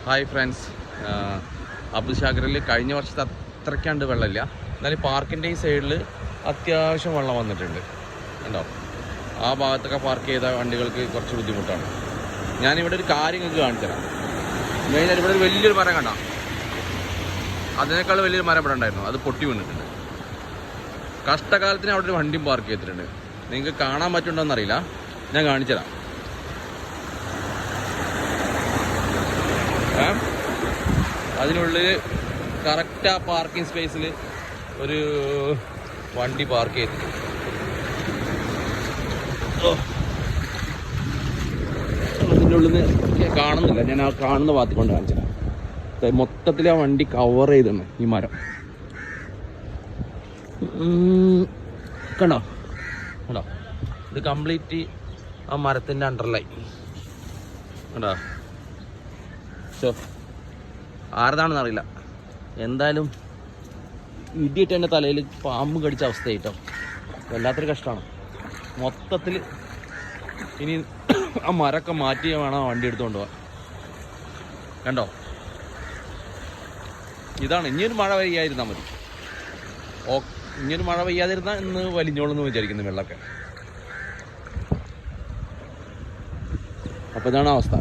Hi friends, Abdul ഷാഗറിൽ കഴിഞ്ഞ വർഷത്തെ അത്രയ്ക്കാണ്ട് വെള്ളമില്ല. എന്നാലും പാർക്കിൻ്റെ ഈ സൈഡിൽ അത്യാവശ്യം വെള്ളം വന്നിട്ടുണ്ട്. ഉണ്ടോ? ആ ഭാഗത്തൊക്കെ പാർക്ക് ചെയ്ത വണ്ടികൾക്ക് കുറച്ച് ബുദ്ധിമുട്ടാണ്. ഞാനിവിടെ ഒരു കാര്യം നിങ്ങൾക്ക് കാണിച്ചു തരാം. മെയിനായിട്ട് ഇവിടെ ഒരു വലിയൊരു മരം കണ്ട, അതിനേക്കാൾ വലിയൊരു മരം ഇവിടെ ഉണ്ടായിരുന്നു, അത് പൊട്ടി വീണിട്ടുണ്ട്. കഷ്ടകാലത്തിന് അവിടെ ഒരു വണ്ടിയും പാർക്ക് ചെയ്തിട്ടുണ്ട്. നിങ്ങൾക്ക് കാണാൻ പറ്റുന്നുണ്ടോയെന്ന് അറിയില്ല, ഞാൻ കാണിച്ചു തരാം. അതിനുള്ളിൽ കറക്റ്റ് ആ പാർക്കിംഗ് സ്പേസിൽ ഒരു വണ്ടി പാർക്ക് ചെയ്തിട്ടുണ്ട്. അതിൻ്റെ ഉള്ളിൽ നിന്ന് കാണുന്നില്ല, ഞാൻ ആ കാണുന്ന ഭാഗത്ത് കൊണ്ട് കാണിച്ചത്. മൊത്തത്തിൽ ആ വണ്ടി കവർ ചെയ്തിട്ടുണ്ട് ഈ മരം. കണ്ടോ കണ്ടോ, ഇത് കംപ്ലീറ്റ് ആ മരത്തിൻ്റെ അണ്ടറിലായി. കണ്ടോ? ആരതാണെന്ന് അറിയില്ല. എന്തായാലും ഇടിയിട്ട് എൻ്റെ തലയിൽ പാമ്പ് കടിച്ച അവസ്ഥയായിട്ടോ. വല്ലാത്തൊരു കഷ്ടമാണ്. മൊത്തത്തിൽ ഇനി ആ മരമൊക്കെ മാറ്റി വേണം വണ്ടി എടുത്തുകൊണ്ട് പോകാൻ. കണ്ടോ? ഇതാണ്. ഇനിയൊരു മഴ പെയ്യാതിരുന്നാൽ മതി. ഇനിയൊരു മഴ പെയ്യാതിരുന്നാൽ ഇന്ന് വലിഞ്ഞോളെന്ന് വിചാരിക്കുന്നു വെള്ളമൊക്കെ. അപ്പോൾ ഇതാണ് അവസ്ഥ.